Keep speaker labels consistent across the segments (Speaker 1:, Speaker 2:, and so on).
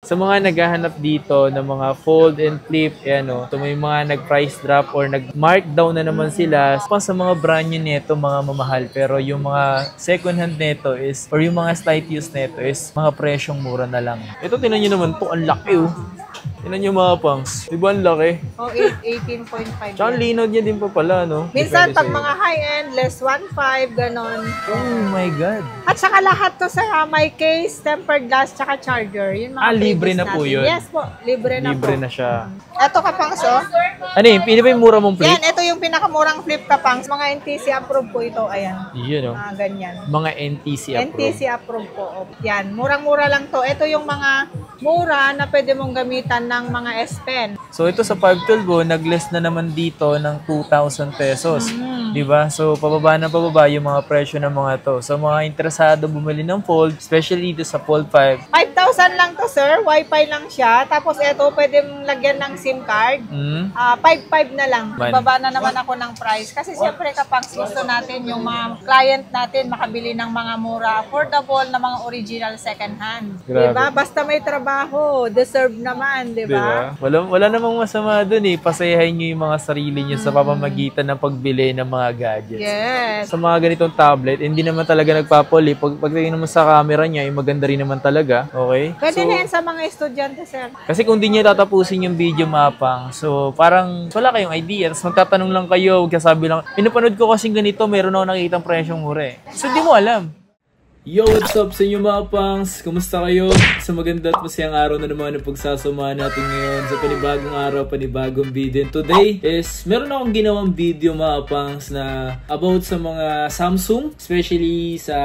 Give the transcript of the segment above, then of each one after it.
Speaker 1: Sa mga naghahanap dito ng mga fold and flip, ito may mga nag-price drop or nag-markdown na naman sila. Pa sa mga brand new nito, mga mamahal. Pero yung mga second hand nito is, or yung mga slight use nito is, mga presyong mura na lang. Ito, tinan nyo naman to, ang laki oh. Tinan nyo mga pangs. Diba ang laki?
Speaker 2: Oh, 18.5.
Speaker 1: Tsaka ang linod niya din pa pala, no?
Speaker 2: Minsan, pag mga high-end, less 1.5, ganon.
Speaker 1: Oh my God.
Speaker 2: At saka lahat to sa may case, tempered glass, tsaka charger. Yun mga
Speaker 1: libre na
Speaker 2: natin.
Speaker 1: po yun?
Speaker 2: Yes po, libre na
Speaker 1: Libre
Speaker 2: po.
Speaker 1: na siya.
Speaker 2: Ito kapangs, oh.
Speaker 1: Ano yun? Pili ba yung mura mong flip?
Speaker 2: Yan, ito yung pinakamurang flip kapangs. Mga NTC approved po ito, ayan.
Speaker 1: Yun, no?
Speaker 2: Ganyan.
Speaker 1: Mga NTC approved.
Speaker 2: NTC approved po. Oh. Yan, murang-mura lang to. Ito yung mga mura na pwede mong gamitan ng mga S Pen.
Speaker 1: So ito sa 512, nag-less na naman dito ng 2,000 pesos. Diba? So pababa na pababa yung mga presyo ng mga to. So mga interesado bumili ng fold, especially dito sa fold 5.
Speaker 2: 5,000 lang to, sir. Wi-Fi lang siya. Tapos ito, pwede mong lagyan ng SIM card. 5,500 na lang. Baba na naman ako ng price. Kasi siyempre kapag gusto natin yung mga client natin makabili ng mga mura, affordable na mga original second hand.
Speaker 1: Grabe.
Speaker 2: Diba? Basta may trabaho, deserve naman, diba?
Speaker 1: Wala namang masama dun eh. Pasayahin nyo yung mga sarili nyo sa pamamagitan ng pagbili ng mga gadgets.
Speaker 2: Yes.
Speaker 1: Sa mga ganitong tablet, hindi naman talaga nagpapoli. Pagtingin naman sa camera niya, yung maganda rin naman talaga. Okay?
Speaker 2: Pwede na yan sa mga estudyante, sir.
Speaker 1: Kasi kung di niya tatapusin yung video mapang, so parang wala kayong idea. Tapos magtatanong lang kayo, magkasabi lang, pinapanood ko kasing ganito, meron ako nakikitang presyong mura eh. So di mo alam. Yo, what's up sa inyo mga pangs? Kumusta kayo? Sa maganda at masayang araw na naman ang pagsasamahan natin ngayon sa panibagong araw, panibagong video. And today is, meron akong ginawang video mga pangs na about sa mga Samsung, especially sa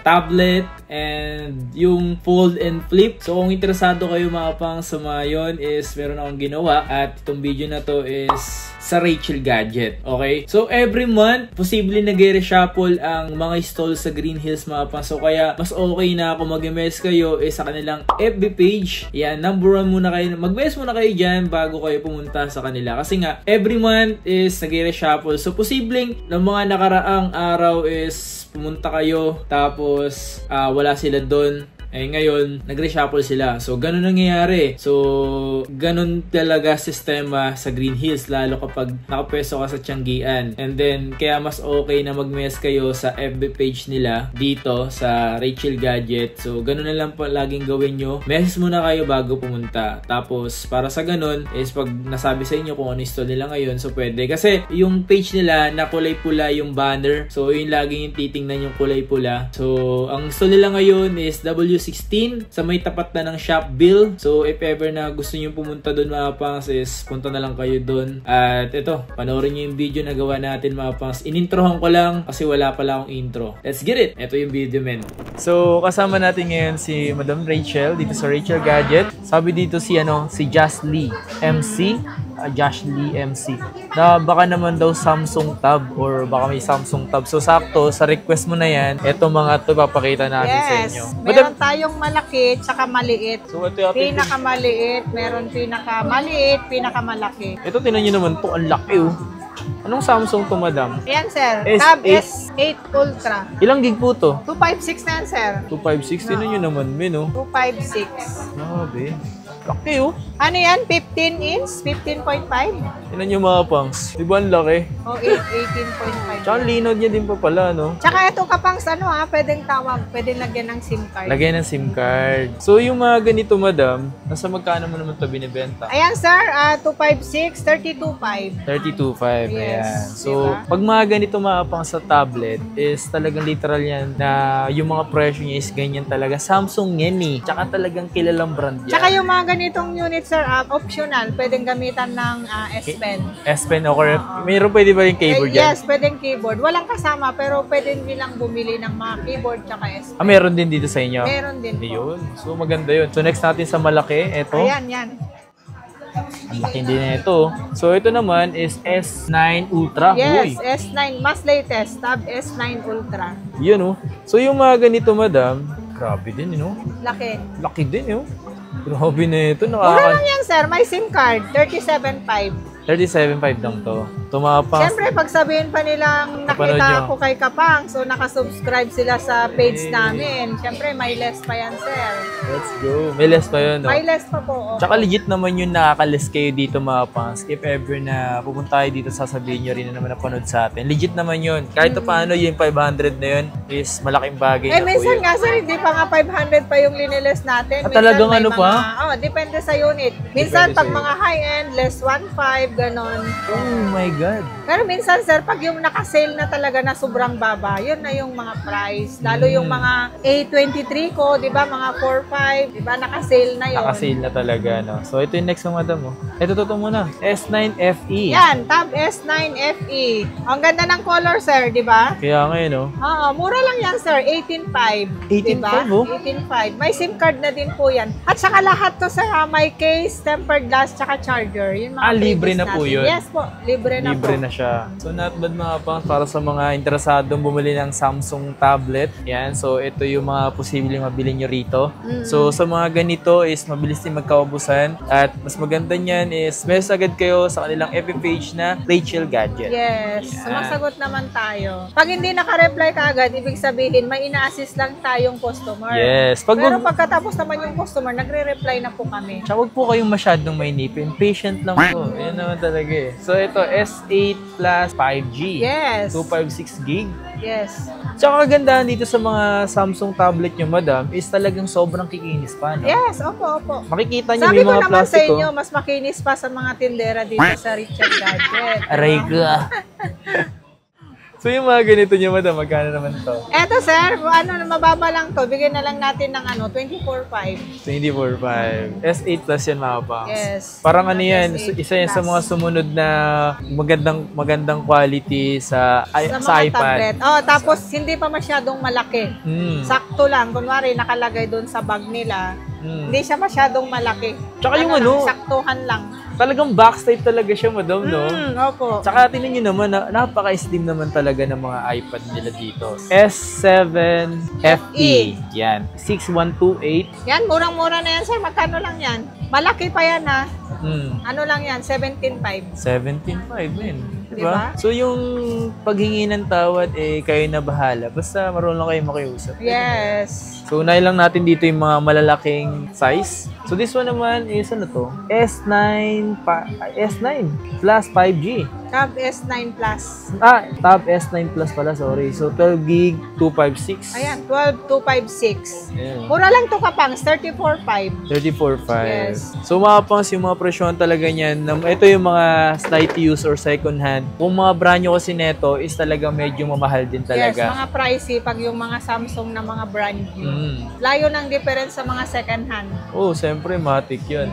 Speaker 1: tablet and yung fold and flip. So kung interesado kayo mga pangs sa mga yun is meron akong ginawa at itong video na to is sa Rachel Gadget. Okay? So every month, posible nag-reshuffle ang mga stall sa Green Hills mga pangs. So kaya mas okay na ako mag-mess kayo sa kanilang FB page. Yan, number 1 muna kayo. Mag-mess muna kayo dyan bago kayo pumunta sa kanila. Kasi nga, every month is nag-reshuffle. So posibleng ng mga nakaraang araw is pumunta kayo tapos wala sila doon. Eh ngayon, nag-reshuffle sila. So, ganun nangyayari. So, ganun talaga sistema sa Green Hills, lalo kapag nakapwesto ka sa Tianggian. And then, kaya mas okay na mag-mess kayo sa FB page nila dito sa Rachel Gadget. So, ganun na lang po laging gawin nyo. Message muna kayo bago pumunta. Tapos, para sa ganun, is pag nasabi sa inyo kung ano install nila ngayon, so pwede. Kasi, yung page nila, na kulay pula yung banner. So, yun laging yung titingnan yung kulay pula. So, ang install nila ngayon is W16 sa may tapat na ng shop bill. So if ever na gusto niyo pumunta doon mga pangs is punta na lang kayo doon. At ito, panoorin niyo yung video na gawa natin mga pangs. Inintrohan ko lang kasi wala pala akong intro. Let's get it! Ito yung video men. So kasama natin ngayon si Madam Rachel dito sa Rachel Gadget. Sabi dito si Josh Lee MC. Josh Lee MC na baka naman daw Samsung Tab or baka may Samsung Tab. So sakto, sa request mo na yan, eto mga to papakita natin sa inyo.
Speaker 2: Meron tayong malaki tsaka maliit.
Speaker 1: So ito yung
Speaker 2: pinakamaliit, meron pinakamaliit, pinakamalaki.
Speaker 1: Ito tinan nyo naman to, ang laki oh. Anong Samsung to madam?
Speaker 2: Ayan sir, Tab S8 Ultra.
Speaker 1: Ilang gig po to?
Speaker 2: 256 na yan sir.
Speaker 1: 256, tinan nyo naman men oh.
Speaker 2: 256.
Speaker 1: Grabe. Laki oh.
Speaker 2: Ano yan? 15 inch? 15.5?
Speaker 1: Tinan nyo mga pangs. Diba ang laki?
Speaker 2: O, 18.5.
Speaker 1: Tsaka ang linod niya din pa pala, no?
Speaker 2: Tsaka ito kapangs, pwedeng tawag, pwedeng lagyan ng SIM card.
Speaker 1: Lagyan ng SIM card. So, yung mga ganito, madam, nasa magkano mo naman ito binibenta?
Speaker 2: Ayan, sir, 256, 32.5.
Speaker 1: 32.5,
Speaker 2: Yes,
Speaker 1: ayan. So,
Speaker 2: diba?
Speaker 1: pag mga ganito mga pang sa tablet, is talagang literal yan na yung mga presyo niya is ganyan talaga. Samsung yan eh. Tsaka talagang kilalang brand yan.
Speaker 2: Tsaka yung mga ganitong unit, sir, optional. Pwedeng gamitan ng S Pen.
Speaker 1: S Pen o mayroon pwede ba yung keyboard yan?
Speaker 2: Yes, pwedeng keyboard. Walang kasama, pero pwede nilang bumili ng mga keyboard tsaka S Pen.
Speaker 1: Meron din dito sa inyo?
Speaker 2: Meron din po.
Speaker 1: Ayun. So, maganda yun. So, next natin sa malaki, ito.
Speaker 2: Ayan, yan.
Speaker 1: Ang laki din na ito. So, ito naman is S9 Ultra.
Speaker 2: Yes,
Speaker 1: Uy.
Speaker 2: S9. Mas latest. Tab S9 Ultra.
Speaker 1: Yun, oh. So, yung mga ganito, madam, grabe din, you know?
Speaker 2: Laki.
Speaker 1: Laki din, yun. Grabe na ito.
Speaker 2: Mura lang yan, sir. May SIM card. 37.5.
Speaker 1: 37.5 lang to. Tumapang.
Speaker 2: Siyempre, pag sabihin pa nilang
Speaker 1: Kapanood
Speaker 2: nakita
Speaker 1: nyo.
Speaker 2: ako kay Kapang, so nakasubscribe sila sa page namin. Siyempre, may less pa yan, sir.
Speaker 1: Let's go. May less pa yun, no?
Speaker 2: May less pa po.
Speaker 1: Tsaka legit naman yung nakaka-less kayo dito mga pangs. If ever na pupunta kayo dito, sasabihin nyo rin na naman napanood sa atin. Legit naman yun. Kahit paano yung 500 na yun is malaking bagay na po
Speaker 2: Minsan
Speaker 1: yun.
Speaker 2: nga, sir, hindi pa nga 500 pa yung liniless natin.
Speaker 1: Ah, talagang
Speaker 2: may
Speaker 1: ano pa?
Speaker 2: Depende sa unit. Minsan,
Speaker 1: Depende
Speaker 2: pag
Speaker 1: sa
Speaker 2: mga high-end, less 1.5, ganon.
Speaker 1: Oh my God.
Speaker 2: Pero minsan, sir, pag yung naka-sale na talaga na sobrang baba, yun na yung mga price. Lalo yung mga A23 ko, di ba, mga 4.5, di ba, naka-sale na yun.
Speaker 1: Naka-sale na talaga, no? So, ito yung next mga madam, oh. Ito, totoo muna. S9 FE.
Speaker 2: Yan, Tab S9 FE. Ang ganda ng color, sir, di ba?
Speaker 1: Kaya ngayon, oh.
Speaker 2: Oo, mura lang yan, sir. 18.5.
Speaker 1: 18.5,
Speaker 2: diba?
Speaker 1: oh?
Speaker 2: 18.5. May SIM card na din po yan. At saka lahat to, sir, may case, tempered glass, tsaka charger. Yun mga
Speaker 1: Libre
Speaker 2: freebies
Speaker 1: na po
Speaker 2: natin.
Speaker 1: yun?
Speaker 2: Yes po, libre na
Speaker 1: Libre
Speaker 2: po.
Speaker 1: na siya. So, not bad mga pangs para sa mga interesadong bumili ng Samsung tablet. Yan. So, ito yung mga posibleng mabili nyo rito. So, sa mga ganito is mabilis din magkaubusan. At mas maganda niyan is message agad kayo sa kanilang FB page na Rachel Gadget.
Speaker 2: Yes,
Speaker 1: Yan.
Speaker 2: sumasagot naman tayo. Pag hindi naka-reply ka agad, ibig sabihin may ina-assist lang tayong customer.
Speaker 1: Yes.
Speaker 2: Pero pagkatapos naman yung customer, nagre-reply na po kami.
Speaker 1: Tsaka huwag po kayong masyadong mainipin. Patient lang po. Yan naman talaga eh. So, ito S8 plus 5G.
Speaker 2: Yes.
Speaker 1: 256 gig.
Speaker 2: Yes.
Speaker 1: Tsaka kagandahan dito sa mga Samsung tablet nyo, madam, is talagang sobrang kikinis pa, no?
Speaker 2: Yes, opo, opo.
Speaker 1: Makikita nyo
Speaker 2: Sabi
Speaker 1: may
Speaker 2: ko
Speaker 1: mga
Speaker 2: naman sa
Speaker 1: plastiko.
Speaker 2: inyo, mas makinis pa sa mga tindera dito sa Richard Gadget.
Speaker 1: Aray ka. So yung mga ganito nyo, madam, magkano naman to?
Speaker 2: Eto sir, mababa lang to. Bigyan na lang natin ng 24.5.
Speaker 1: 24.5. S8 plus yan, mga pangs.
Speaker 2: Yes.
Speaker 1: Parang ano yan,
Speaker 2: S8
Speaker 1: isa yan sa
Speaker 2: plus.
Speaker 1: mga sumunod na magandang quality sa
Speaker 2: Sa mga
Speaker 1: iPad.
Speaker 2: tablet. Oh, tapos hindi pa masyadong malaki. Sakto lang. Kunwari, nakalagay doon sa bag nila. Hindi siya masyadong malaki.
Speaker 1: Tsaka yung ano,
Speaker 2: saktuhan lang.
Speaker 1: talagang box type talaga siya, madam, no?
Speaker 2: Opo.
Speaker 1: Tsaka tingnan nyo naman, napaka-slim naman talaga ng mga iPad nila dito. S7 FE. Yan. 6128.
Speaker 2: Yan, murang-mura na yan, sir. Magkano lang yan? Malaki pa yan, ha? Ano lang yan? 17.5.
Speaker 1: 17.5, men.
Speaker 2: Diba?
Speaker 1: So, yung paghingi ng tawad, kayo na bahala. Basta marunong kayo makiusap.
Speaker 2: Yes.
Speaker 1: So, unahin lang natin dito yung mga malalaking size. So, this one naman is, ano to? S9 plus 5G.
Speaker 2: Tab S9 Plus.
Speaker 1: Tab S9 Plus pala, sorry. So, 12 gig, 256.
Speaker 2: Ayan, 12,256.
Speaker 1: Ayan.
Speaker 2: Mura lang to Kapangs, 34.5.
Speaker 1: 34.5.
Speaker 2: Yes.
Speaker 1: So, mga pangs, yung mga presyon talaga niyan, ito yung mga slight use or second hand. Kung mga brand nyo kasi neto, is talaga medyo mamahal din
Speaker 2: Yes,
Speaker 1: talaga.
Speaker 2: mga pricey pag yung mga Samsung na mga brand new. Layo ng difference sa mga second hand.
Speaker 1: Oh, siyempre, matik yun.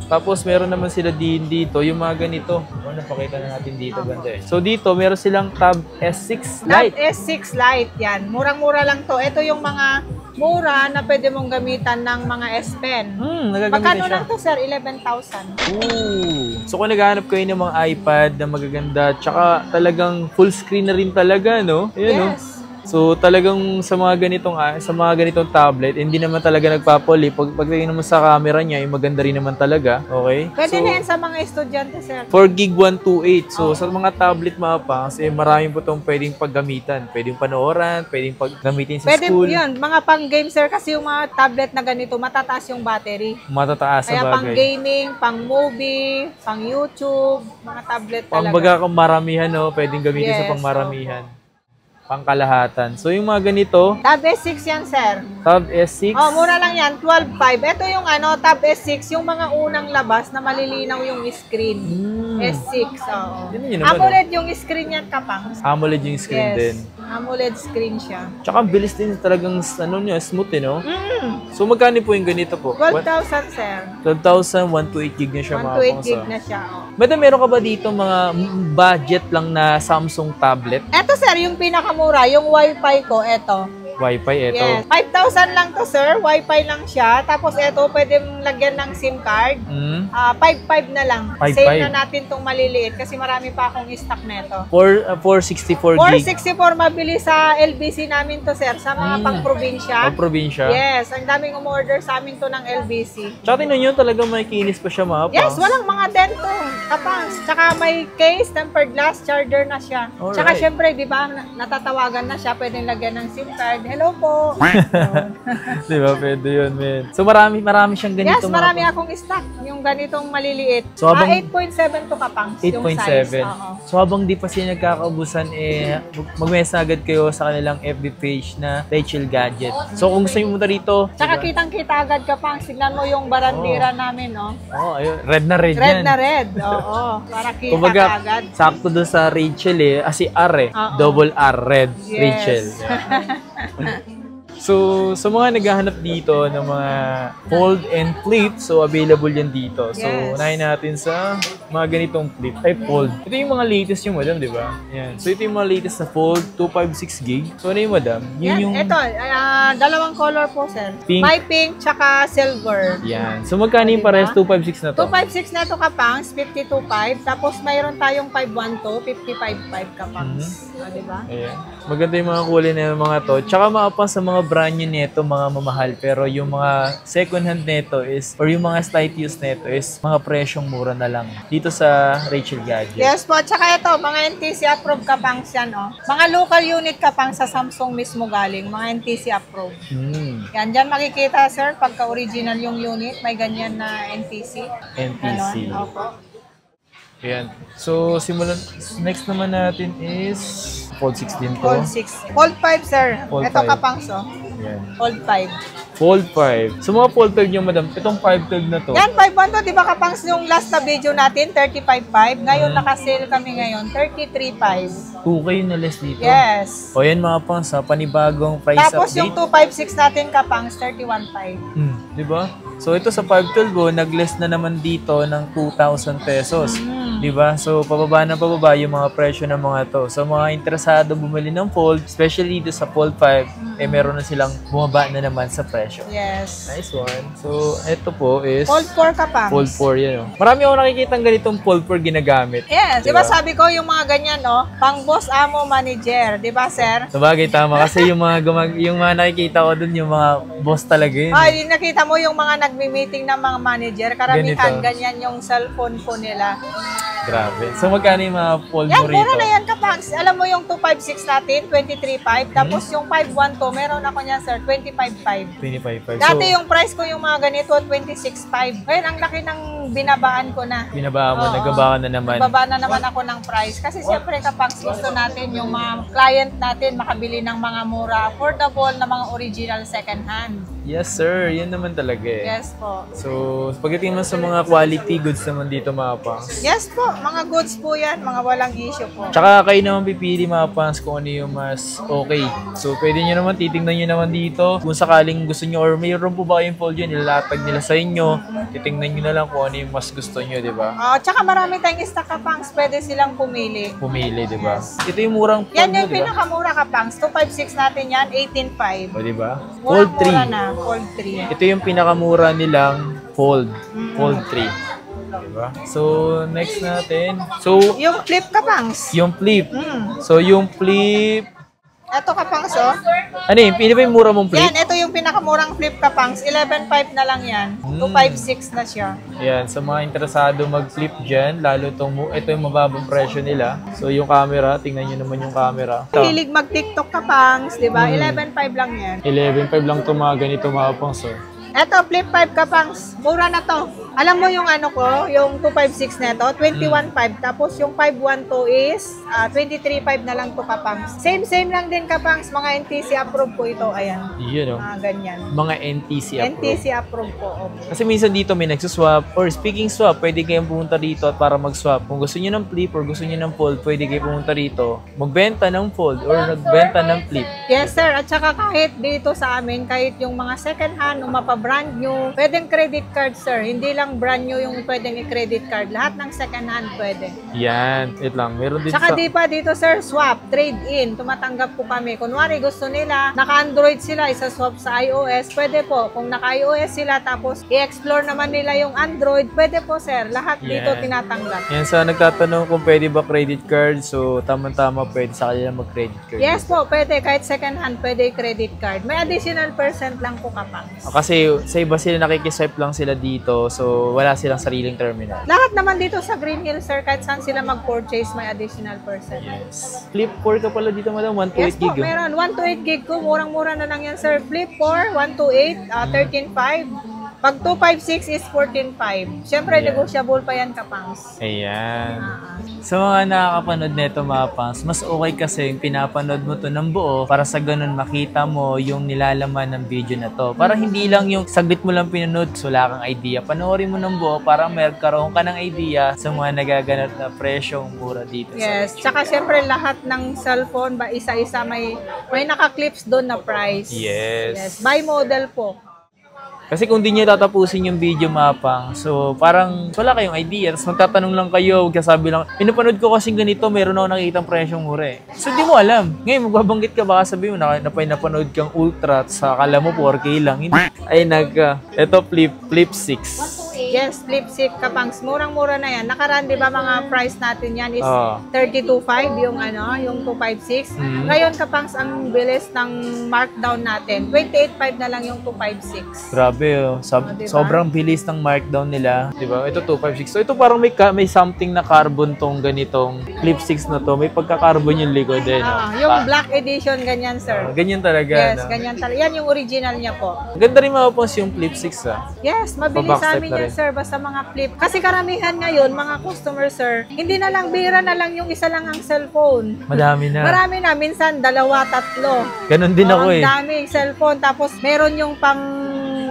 Speaker 1: Tapos, meron naman sila dito, yung mga ganito. Napakita na natin dito, ganda eh. So, dito, meron silang Tab S6
Speaker 2: Tab
Speaker 1: Lite.
Speaker 2: S6 Lite, yan. Murang-mura lang to. Ito yung mga mura na pwede mong gamitan ng mga S Pen.
Speaker 1: Nagagamit
Speaker 2: Magkano
Speaker 1: na siya.
Speaker 2: lang to, sir? 11,000.
Speaker 1: Ooh. So, kung naghahanap kayo ng mga iPad na magaganda, tsaka talagang full screen na rin talaga, no? Ayan, no?
Speaker 2: Yes.
Speaker 1: So, talagang sa mga ganitong tablet, hindi naman talaga nagpapoli. Pagtingin naman sa camera niya, maganda rin naman talaga. Okay?
Speaker 2: Pwede
Speaker 1: So,
Speaker 2: na yan sa mga estudyante, sir.
Speaker 1: 4 gig 128. So, sa mga tablet mga pangs, marami po itong pwedeng paggamitan. Pwedeng panooran, pwedeng paggamitin sa
Speaker 2: Pwede
Speaker 1: school.
Speaker 2: yun. Mga pang-game, sir, kasi yung mga tablet na ganito, matataas yung battery.
Speaker 1: Matataas
Speaker 2: Kaya
Speaker 1: sa
Speaker 2: pang
Speaker 1: bagay.
Speaker 2: gaming, pang movie, pang YouTube, mga tablet talaga.
Speaker 1: Pambaga kung maramihan, no? Pwedeng gamitin sa
Speaker 2: Yes,
Speaker 1: pangmaramihan. Pangkalahatan. So, yung mga ganito,
Speaker 2: Tab S6 yan, sir.
Speaker 1: Tab S6.
Speaker 2: Oh, mura lang yan, 12.5. Ito yung Tab S6, yung mga unang labas na malilinaw yung screen. S6, oo.
Speaker 1: Yun yun naman,
Speaker 2: AMOLED yung screen yan, Kapangs.
Speaker 1: AMOLED yung screen din.
Speaker 2: AMOLED screen siya.
Speaker 1: Tsaka ang bilis din talagang smooth no? So magkano po yung ganito po?
Speaker 2: 12,000, sir.
Speaker 1: 12,000, 128 gig na siya mga
Speaker 2: 128
Speaker 1: pangs,
Speaker 2: gig na siya, oh.
Speaker 1: Madam, meron ka ba dito mga budget lang na Samsung tablet?
Speaker 2: Eto, sir, yung pinakamura, yung Wi-Fi ko, eto.
Speaker 1: Wi-Fi, ito.
Speaker 2: Yes. 5,000 lang to, sir. Wi-Fi lang siya. Tapos ito, pwede mong lagyan ng SIM card. 5,500 na lang.
Speaker 1: 5,500.
Speaker 2: Save na natin tong maliliit kasi marami pa akong stock neto.
Speaker 1: 464 gig.
Speaker 2: 464 mabili sa LBC namin to, sir. Sa mga pang-probinsya.
Speaker 1: Probinsya.
Speaker 2: Yes. Ang daming umorder sa amin to ng LBC.
Speaker 1: Tsaka tingnan nyo, talagang may kinis pa siya, mapa.
Speaker 2: Yes, walang mga dento. Kapangs. Tsaka may case, tempered glass, charger na siya.
Speaker 1: Alright.
Speaker 2: Tsaka syempre, di ba, natatawagan na siya. Pwedeng lagyan ng SIM card. Hello po.
Speaker 1: Di ba? Pwede yun, men. So, marami siyang ganito,
Speaker 2: Yes, marami akong stock. Yung ganitong maliliit.
Speaker 1: So, habang-
Speaker 2: 8.7 to Kapangs. Yung size.
Speaker 1: 8.7.
Speaker 2: Oo.
Speaker 1: So, habang di pa sila nagkakaubusan, mag-message agad kayo sa kanilang FB page na Rachel Gadget. So, kung gusto nyo pumunta rito,
Speaker 2: Tsaka kitang-kita agad Kapangs. Tignan mo yung barandira namin, no?
Speaker 1: ayun, red na red,
Speaker 2: Red
Speaker 1: yan.
Speaker 2: na red. Oo. Para kita
Speaker 1: Kumbaga,
Speaker 2: ka agad.
Speaker 1: sakto doon sa Rachel si R
Speaker 2: Oo.
Speaker 1: double R, red,
Speaker 2: Yes.
Speaker 1: Rachel. So, sa mga naghahanap dito ng mga fold and flip, so available yan dito. So,
Speaker 2: Yes.
Speaker 1: unahin natin sa mga ganitong flip, ay fold. Ito yung mga latest yung madam, di ba? Yan. So, ito yung mga latest na fold, 256 gig. So, ano yung madam? Yun
Speaker 2: Yan,
Speaker 1: yung...
Speaker 2: ito, dalawang color po, sir.
Speaker 1: Pink.
Speaker 2: May pink tsaka silver.
Speaker 1: Yan. So, magkano yung
Speaker 2: Diba?
Speaker 1: pares 256 na to?
Speaker 2: 256 na ito Kapangs, 52.5. Tapos mayroon tayong 512, 55.5 Kapangs. Diba?
Speaker 1: Ayan. Maganda yung mga kulay na yung mga to. Tsaka maapang sa mga brand new neto, mga mamahal. Pero yung mga second hand neto is, or yung mga slight use neto is, mga presyong mura na lang. Dito sa Rachel Gadget.
Speaker 2: Yes po. Tsaka ito, mga NTC approved Kapangs yan, oh. Mga local unit Kapangs sa Samsung mismo galing. Mga NTC approved. Yan, dyan makikita, sir, pagka original yung unit, may ganyan na NTC.
Speaker 1: NTC.
Speaker 2: Ganon. Opo.
Speaker 1: Ayan. So, next naman natin is Fold 16 to.
Speaker 2: Fold 6. Fold 5, sir.
Speaker 1: Fold
Speaker 2: Ito
Speaker 1: 5.
Speaker 2: Kapangs, oh.
Speaker 1: Ayan.
Speaker 2: Fold 5.
Speaker 1: Fold 5. So, mga Fold 5 yung madam, itong 512 na to.
Speaker 2: Yan, 512, di ba Kapangs, yung last na video natin, 35.5. Ngayon, naka-sale kami ngayon, 33.5.
Speaker 1: 2K na less dito.
Speaker 2: Yes.
Speaker 1: O yan mga pang sa panibagong price
Speaker 2: Tapos
Speaker 1: update.
Speaker 2: yung 256 natin Kapangs, 31.5.
Speaker 1: Di ba? So ito sa 512 nag-less na naman dito ng 2,000 pesos. Di ba? So pababa na pababa yung mga presyo ng mga to. So mga interesado bumili ng Fold, especially dito sa Fold 5, meron na silang bumaba na naman sa presyo.
Speaker 2: Yes.
Speaker 1: Nice one. So ito po is
Speaker 2: Fold 4 Kapangs.
Speaker 1: Fold 4 yan. Marami ako nakikitang ganitong Fold 4 ginagamit.
Speaker 2: Yes. Di
Speaker 1: Diba?
Speaker 2: ba sabi ko yung mga ganyan, no? Pang boss, amo, manager. Di ba, sir?
Speaker 1: Sabagay, tama. Kasi yung mga nakikita ko dun, yung mga boss talaga yun.
Speaker 2: Ay, nakita mo yung mga nagmi-meeting ng mga manager. Karamihan
Speaker 1: Ganito.
Speaker 2: ganyan yung cellphone po nila.
Speaker 1: Grabe. So magkano yung mga Fold
Speaker 2: Yan,
Speaker 1: mo rito?
Speaker 2: mura na yan Kapangs. Alam mo yung 256 natin, 23.5. Tapos yung 512, meron ako niyan, sir, 25.5.
Speaker 1: 25.5.
Speaker 2: Dati
Speaker 1: So,
Speaker 2: yung price ko yung mga ganito, 26.5. Ngayon, ang laki ng binabaan ko na.
Speaker 1: binabaan mo,
Speaker 2: Oo.
Speaker 1: nagbaba na naman.
Speaker 2: Baba na naman ako ng price. Kasi siyempre kapag gusto natin yung mga client natin makabili ng mga mura, affordable na mga original second hand.
Speaker 1: Yes, sir. Yan naman talaga eh.
Speaker 2: Yes po.
Speaker 1: So, pagdating naman sa mga quality goods naman dito, mga pangs.
Speaker 2: Yes po, mga goods po yan, mga walang issue po.
Speaker 1: Tsaka kayo naman pipili, mga pangs, kung ano yung mas okay. So, pwede nyo naman, titingnan nyo naman dito. Kung sakaling gusto nyo, or mayroon po ba yung Fold yun, nilalatag nila sa inyo, titingnan nyo na lang kung ano yung mas gusto nyo, di ba?
Speaker 2: Tsaka marami tayong stock Kapangs, pwede silang pumili.
Speaker 1: Pumili, di ba?
Speaker 2: Yes.
Speaker 1: Ito yung murang Fold
Speaker 2: Yan
Speaker 1: mo,
Speaker 2: yung
Speaker 1: di ba?
Speaker 2: pinakamura Kapangs, 256 natin yan, 18.5.
Speaker 1: O, di ba? Fold
Speaker 2: Murang-mura
Speaker 1: 3.
Speaker 2: na, Fold 3.
Speaker 1: Ito yung pinakamura nilang Fold. Fold 3. Diba? So, next natin. So,
Speaker 2: Yung flip Kapangs.
Speaker 1: yung flip.
Speaker 2: Mm.
Speaker 1: So, yung flip.
Speaker 2: Ito Kapangs, oh.
Speaker 1: Ano yun? Pili ba yung mura mong flip?
Speaker 2: Yan, ito yung pinakamurang flip Kapangs. 11.5 na lang yan. 256 na siya.
Speaker 1: Yan. Sa mga interesado mag-flip dyan, lalo ito yung mababang presyo nila. So, yung camera, tingnan nyo naman yung camera. Ito,
Speaker 2: Hilig mag-TikTok Kapangs, di ba? 11.5 lang yan.
Speaker 1: 11.5 lang ito mga ganito mga pangs. So.
Speaker 2: Ito, flip 5 Kapangs. Mura na to. Alam mo yung ano ko, yung 256 na to, 21.5. Tapos yung 512 is 23.5 na lang to Kapangs. Same lang din Kapangs. Mga NTC approved po ito. Ayan.
Speaker 1: Yun o.
Speaker 2: Ganyan.
Speaker 1: Mga NTC approved.
Speaker 2: NTC approved po. Okay.
Speaker 1: Kasi minsan dito may nagsuswap, or speaking swap, pwede kayong pumunta dito at para mag-swap. Kung gusto niyo ng flip or gusto niyo ng fold, pwede kayo pumunta dito, magbenta ng fold or nagbenta ng flip.
Speaker 2: Yes sir. At saka kahit dito sa amin, kahit yung mga second hand o brand new, pwedeng credit card, sir. Hindi lang brand new yung pwedeng i-credit card. Lahat ng second hand pwede.
Speaker 1: Yan, wait lang. Meron din
Speaker 2: Saka di pa dito, sir, swap, trade-in. Tumatanggap po kami. Kunwari gusto nila, naka-Android sila, isa-swap sa iOS, pwede po. Kung naka-iOS sila, tapos i-explore naman nila yung Android, pwede po, sir. Lahat dito tinatanggap.
Speaker 1: Yan, sa nagtatanong kung pwede ba credit card, so tama-tama pwede sa kanila mag-credit card.
Speaker 2: Yes po, pwede. Kahit second hand, pwede credit card. May additional percent lang po kapag.
Speaker 1: Kasi sa iba sila nakikiswipe lang sila dito, so wala silang sariling terminal.
Speaker 2: Lahat naman dito sa Green Hills, sir, kahit saan sila mag-purchase, may additional percent.
Speaker 1: Yes. Flip 4 ka pala dito, madam. 128
Speaker 2: Yes po,
Speaker 1: gig.
Speaker 2: meron. 128 gig ko. Murang-mura na lang yan, sir. Flip 4, 128, 13.5. Pag 256 is 14.5. Siyempre, negotiable pa yan, kapangs.
Speaker 1: Ayan. Sa mga nakakapanood nito, mga pangs, mas okay kasi yung pinapanood mo to ng buo para sa ganun makita mo yung nilalaman ng video na to. Para hindi lang yung saglit mo lang pinanood, so wala kang idea. Panoorin mo ng buo para magkaroon ka ng idea sa mga nagaganap na presyong mura dito.
Speaker 2: Yes. Tsaka siyempre lahat ng cellphone, isa-isa may naka-clips doon na price.
Speaker 1: Yes.
Speaker 2: By model po.
Speaker 1: Kasi kung di nyo tatapusin yung video, mapang, so parang wala kayong idea. Tapos magtatanong lang kayo, kasabi lang, pinapanood ko kasing ganito, meron ako nakikitang presyong mura eh. So di mo alam. Ngayon, magbabanggit ka, baka sabi mo, napanood kang ultra, sa akala mo 4K lang. Hindi. Ay, eto flip 6.
Speaker 2: Yes, flip 6 kapangs. Murang-mura na yan. Nakaraan, di ba mga price natin yan is 32.5 yung yung 256. Ngayon kapangs, ang bilis ng markdown natin. 28.5 na lang yung 256.
Speaker 1: Grabe oh.
Speaker 2: Diba?
Speaker 1: Sobrang bilis ng markdown nila. Diba? Ito 256. So ito parang may something na carbon tong ganitong flip 6 na to. May pagka-carbon yung likod eh. No?
Speaker 2: Yung black edition, ganyan sir.
Speaker 1: Ganyan talaga.
Speaker 2: Yes,
Speaker 1: no?
Speaker 2: ganyan talaga. Yan yung original niya po.
Speaker 1: Ganda rin mapapos yung flip 6 ah.
Speaker 2: Yes, mabilis sa amin yan sir. Basta mga flip. Kasi karamihan ngayon, mga customer sir, hindi na lang, bira na lang yung isa lang ang cellphone.
Speaker 1: Madami na.
Speaker 2: Marami na. Minsan, 2, 3.
Speaker 1: Ganon din ako eh.
Speaker 2: Ang daming cellphone. Tapos, meron yung pang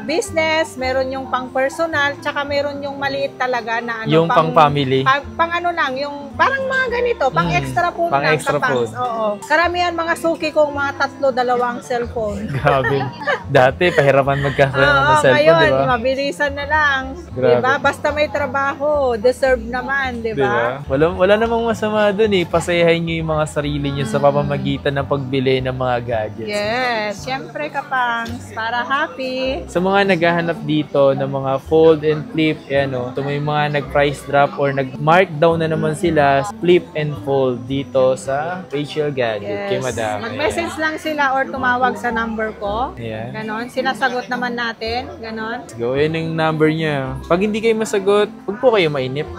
Speaker 2: business, meron yung pang personal, tsaka meron yung maliit talaga na
Speaker 1: yung pang family.
Speaker 2: Pang ano lang, yung parang mga ganito, pang extra phone
Speaker 1: pang
Speaker 2: lang.
Speaker 1: Extra phone.
Speaker 2: Oo. Karamihan mga suki kong mga 3, 2 cellphone.
Speaker 1: Grabe. Dati, pahirapan magkakaroon ng cellphone,
Speaker 2: ngayon,
Speaker 1: diba?
Speaker 2: mabilisan na lang.
Speaker 1: Grabe.
Speaker 2: Diba? Basta may trabaho, deserve naman, diba?
Speaker 1: Wala namang masama dun eh. Pasayahin nyo yung mga sarili nyo sa pamamagitan ng pagbili ng mga gadgets.
Speaker 2: Yes. Siyempre, kapangs, para happy.
Speaker 1: Sa mga naghahanap dito ng mga fold and flip, ito may mga nag-price drop or nag-markdown na naman sila, flip and fold dito sa Rachel Gadget. Kay Madam.
Speaker 2: Mag-message lang sila or tumawag sa number ko.
Speaker 1: Ayan.
Speaker 2: Ganon. Sinasagot naman natin. Ganon.
Speaker 1: Let's go. Yan yung number niya. Pag hindi kayo masagot, huwag po kayo mainip.